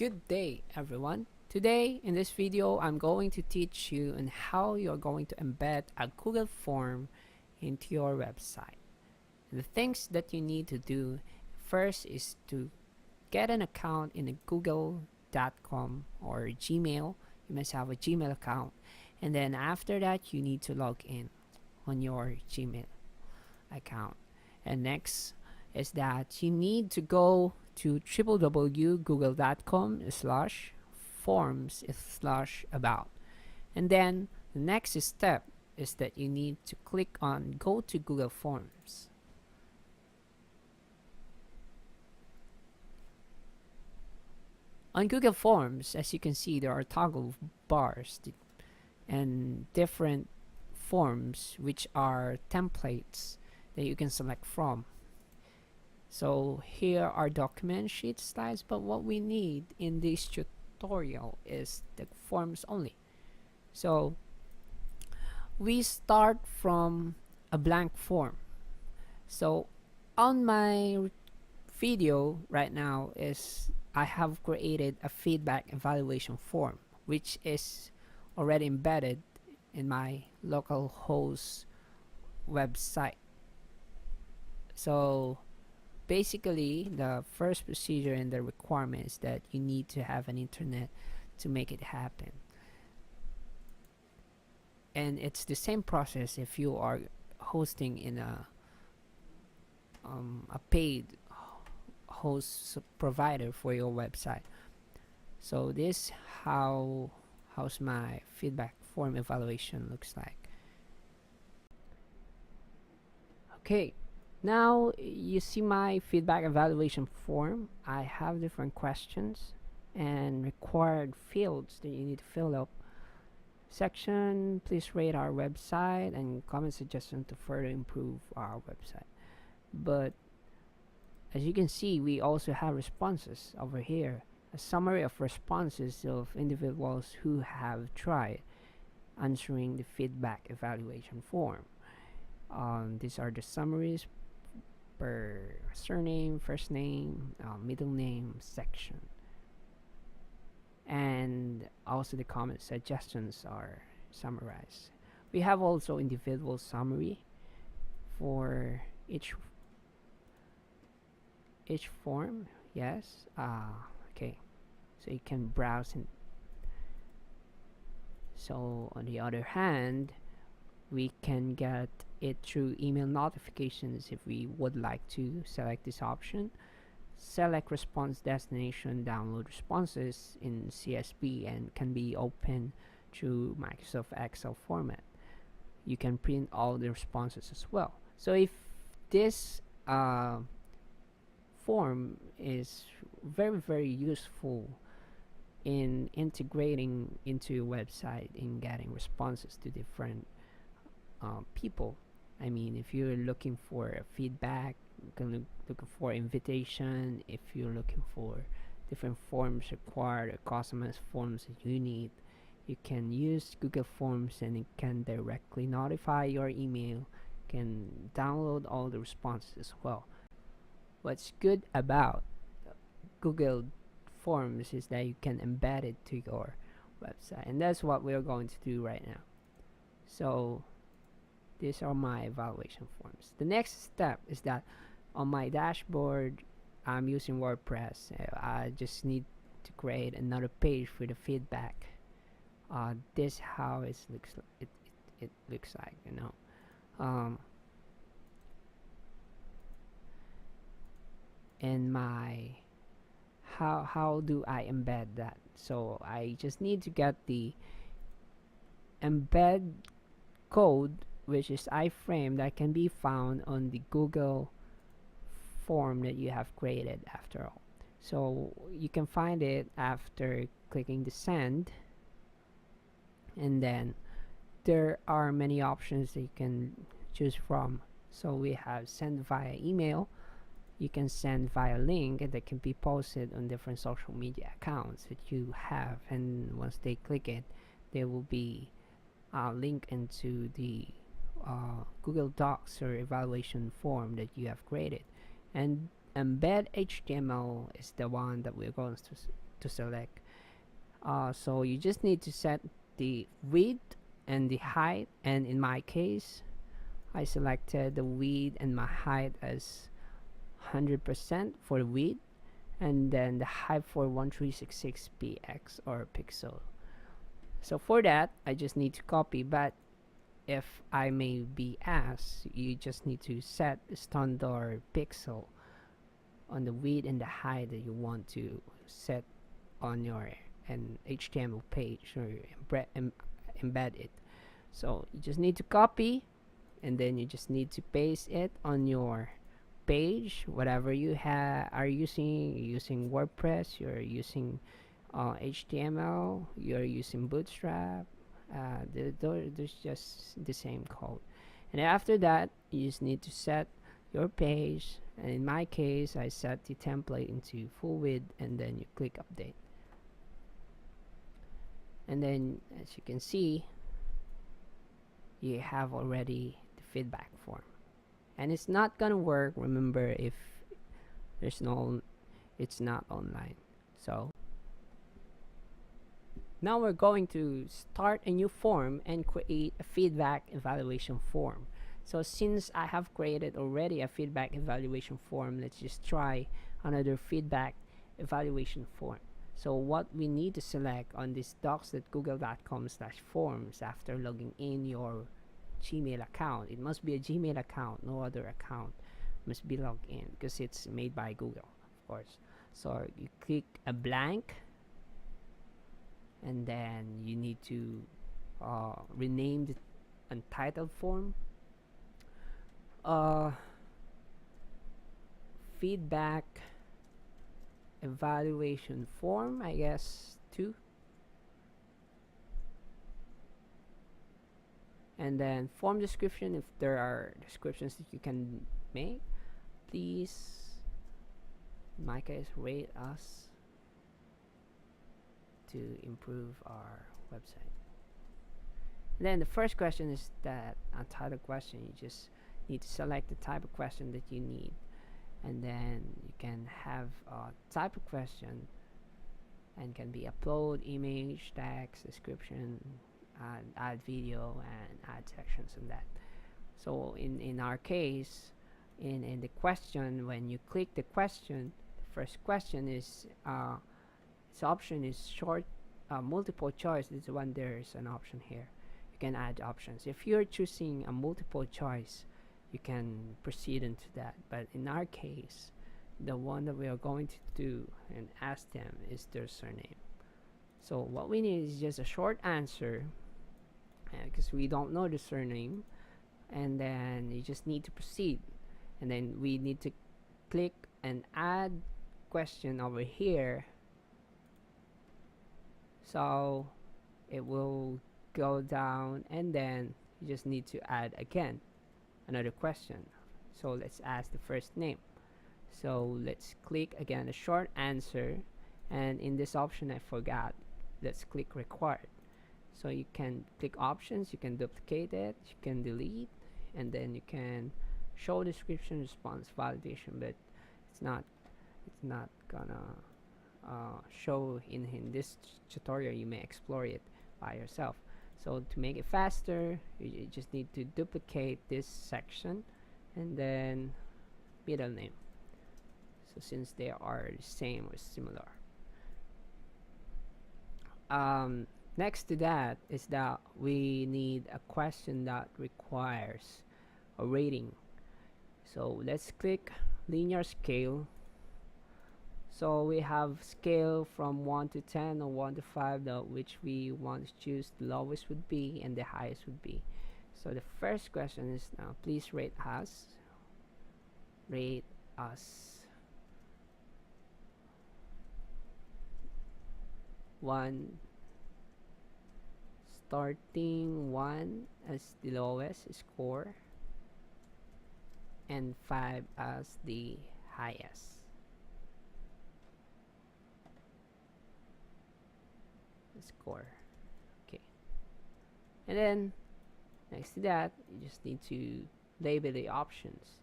Good day, everyone. Today, in this video, I'm going to teach you on how you're going to embed a Google form into your website. The things that you need to do first is to get an account in a google.com or Gmail. You must have a Gmail account. And then after that, you need to log in on your Gmail account. And next is that you need to go to www.google.com/forms/about. And then the next step is that you need to click on go to Google Forms. On Google Forms, as you can see, there are toggle bars and different forms which are templates that you can select from. So here are document sheet slides, but what we need in this tutorial is the forms only. So we start from a blank form. So on my video right now is I have created a feedback evaluation form, which is already embedded in my localhost website. So basically, the first procedure and the requirement is that you need to have an internet to make it happen. And it's the same process if you are hosting in a paid host provider for your website. So this how's my feedback form evaluation looks like. Okay, now you see my feedback evaluation form. I have different questions and required fields that you need to fill up. Section, please rate our website and comment suggestion to further improve our website. But as you can see, we also have responses over here. A summary of responses of individuals who have tried answering the feedback evaluation form. These are the summaries per surname, first name, middle name section. And also the comment suggestions are summarized. We have also individual summary for each form. Yes. Okay, so you can browse and so on the other hand, we can get it through email notifications if we would like to select this option. Select response destination, download responses in CSV and can be opened through Microsoft Excel format. You can print all the responses as well. So if this form is very useful in integrating into your website in getting responses to different people. I mean, if you're looking for feedback, you can look for invitation. If you're looking for different forms required or customized forms that you need, you can use Google Forms and it can directly notify your email, can download all the responses as well. What's good about Google Forms is that you can embed it to your website, and that's what we're going to do right now. So these are my evaluation forms. The next step is that on my dashboard, I'm using WordPress. I just need to create another page for the feedback. This how it looks like, you know. And my how do I embed that? So I just need to get the embed code, which is iframe, that can be found on the Google form that you have created after all. So you can find it after clicking the send, and then there are many options that you can choose from. So we have send via email, you can send via link, and that can be posted on different social media accounts that you have, and once they click it, they will be linked into the Google Docs or evaluation form that you have created. And embed HTML is the one that we're going to select. So you just need to set the width and the height, and in my case I selected the width and my height as 100% for the width, and then the height for 1366 px or pixel. So for that I just need to copy, but if I may be asked, you just need to set the standard pixel on the width and the height that you want to set on your an HTML page, or embed it. So you just need to copy, and then you just need to paste it on your page, whatever you are using. You're using WordPress, you're using HTML, you're using Bootstrap. There's just the same code, and after that you just need to set your page, and in my case I set the template into full width, and then you click update, and then as you can see you have already the feedback form. And it's not gonna work, remember, if it's not online. So now we're going to start a new form and create a feedback evaluation form. So since I have created already a feedback evaluation form, let's just try another feedback evaluation form. So what we need to select on this docs.google.com/forms, after logging in your Gmail account, it must be a Gmail account, no other account must be logged in, because it's made by Google, of course. So you click a blank, and then you need to rename the untitled form feedback evaluation form, I guess, 2. And then form description, if there are descriptions that you can make, please, in my case, rate us to improve our website. And then the first question is that untitled question. You just need to select the type of question that you need, and then you can have a type of question, and can be upload image, text, description, and add video, and add sections on that. So in our case, in the question, when you click the question, the first question is its option is short multiple choice. This one, there's an option here. You can add options. If you're choosing a multiple choice, you can proceed into that, but in our case, the one that we are going to do and ask them is their surname. So what we need is just a short answer, because we don't know the surname, and then you just need to proceed, and then we need to click and add question over here, so it will go down, and then you just need to add again another question. So let's ask the first name. So let's click again a short answer, and in this option I forgot, let's click required. So you can click options, you can duplicate it, you can delete, and then you can show description, response, validation, but it's not gonna show in this tutorial. You may explore it by yourself. So to make it faster, you just need to duplicate this section, and then middle name. So since they are the same or similar. Next to that is that we need a question that requires a rating. So let's click linear scale. So we have scale from 1 to 10 or 1 to 5, which we want to choose. The lowest would be and the highest would be. So the first question is now, please rate us. Rate us 1, starting 1 as the lowest score and 5 as the highest score. Okay, and then next to that, you just need to label the options: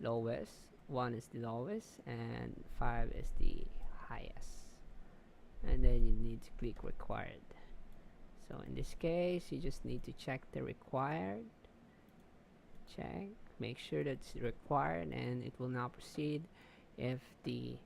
lowest, 1 is the lowest and 5 is the highest. And then you need to click required. So in this case, you just need to check the required. Check, make sure that it's required, and it will now proceed if the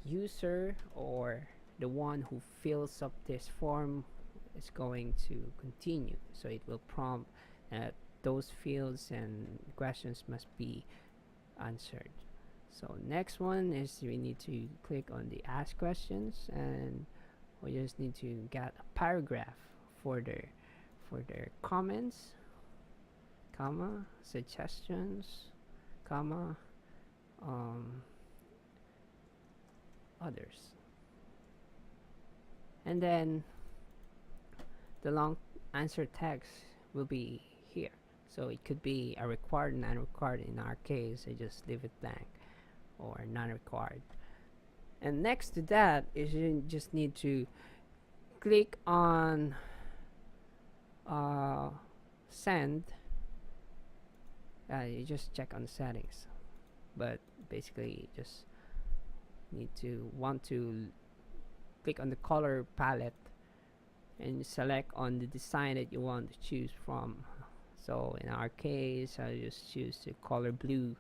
user or the one who fills up this form is going to continue. So it will prompt that those fields and questions must be answered. So next one is we need to click on the ask questions, and we just need to get a paragraph for their comments, comma, suggestions, comma, others. And then the long answer text will be here. So it could be a required, non-required. In our case, I just leave it blank or non-required. And next to that is you just need to click on send. You just check on the settings, but basically just want to click on the color palette and select on the design that you want to choose from. So in our case, I'll just choose the color blue.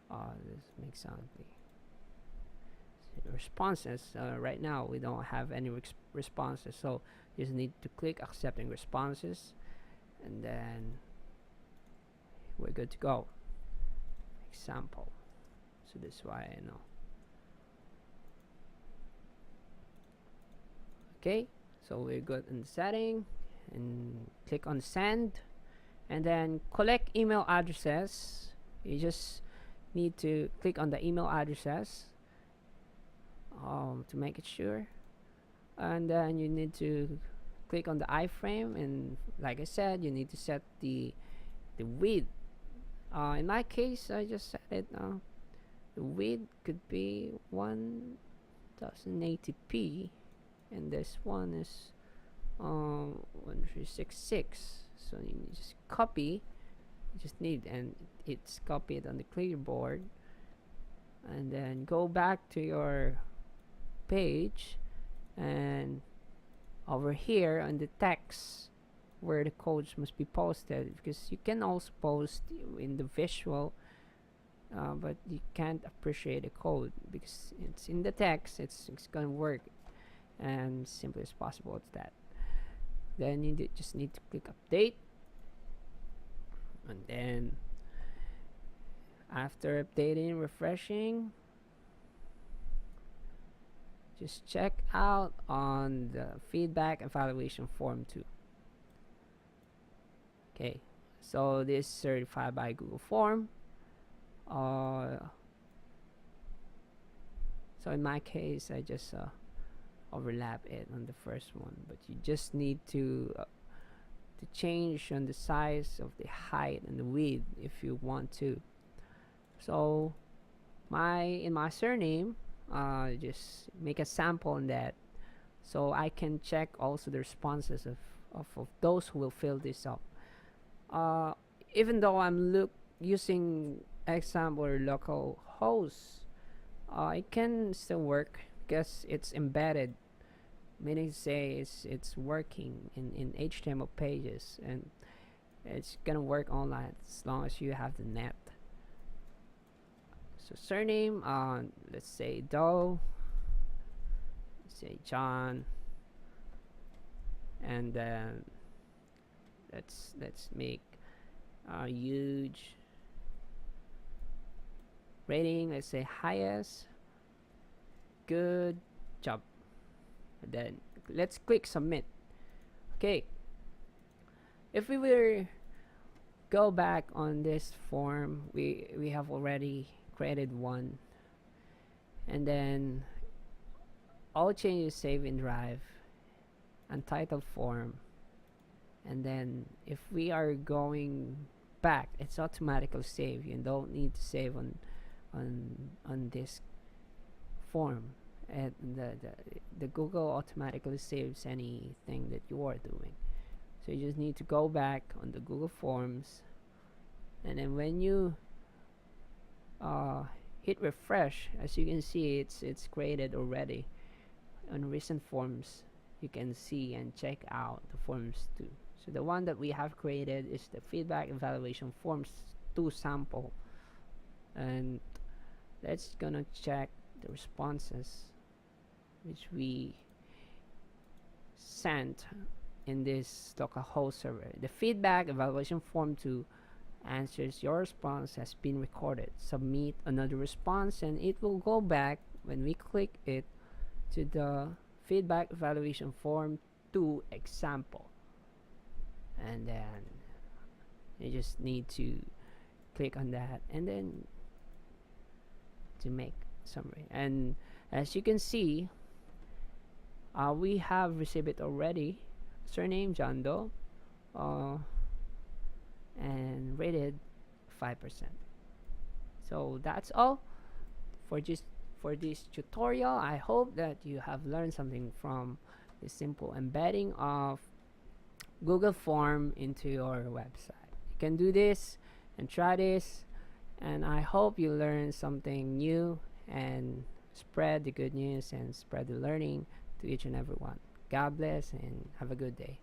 This makes sound ugly. Responses, right now we don't have any responses, so you just need to click accepting responses, and then we're good to go. Example. So this is why I know. Okay, so we're good in the setting, and click on send, and then collect email addresses. You just need to click on the email addresses to make it sure, and then you need to click on the iframe, and like I said, you need to set the width. In my case, I just set it. The width could be 1080p, and this one is 1366. So you just copy. You just need, and it's copied on the clipboard, and then go back to your page, and over here on the text where the codes must be posted, because you can also post in the visual, but you can't appreciate the code because it's in the text. It's gonna work and simple as possible. It's that. Then you just need to click update, and then after updating, refreshing, just check out on the feedback evaluation form 2. Okay, so this is certified by Google form. So in my case, I just overlap it on the first one, but you just need to change on the size of the height and the width if you want to. So in my surname, just make a sample on that, so I can check also the responses of those who will fill this up. Even though I'm using example or local host, it can still work because it's embedded, meaning to say it's working in HTML pages, and it's gonna work online as long as you have the net. So surname, let's say Doe, let's say John, and then let's make a huge rating. Let's say highest. Good job. And then let's click submit. Okay. If we were go back on this form, we have already created one, and then all changes save in Drive, untitled form, and then if we are going back, it's automatically saved. You don't need to save on this form, and the Google automatically saves anything that you are doing. So you just need to go back on the Google Forms, and then when you uh, hit refresh, as you can see, it's created already on recent forms. You can see and check out the forms too. So the one that we have created is the feedback evaluation forms 2 sample, and let's gonna check the responses which we sent in this localhost server. The feedback evaluation form 2 answers your response has been recorded. Submit another response and it will go back when we click it to the feedback evaluation form 2 example. And then you just need to click on that and then to make summary. And as you can see, we have received it already. Surname John Doe, uh, and rated 5%. So that's all for just for this tutorial. I hope that you have learned something from the simple embedding of Google Form into your website. You can do this and try this, and I hope you learn something new and spread the good news and spread the learning to each and every one. God bless and have a good day.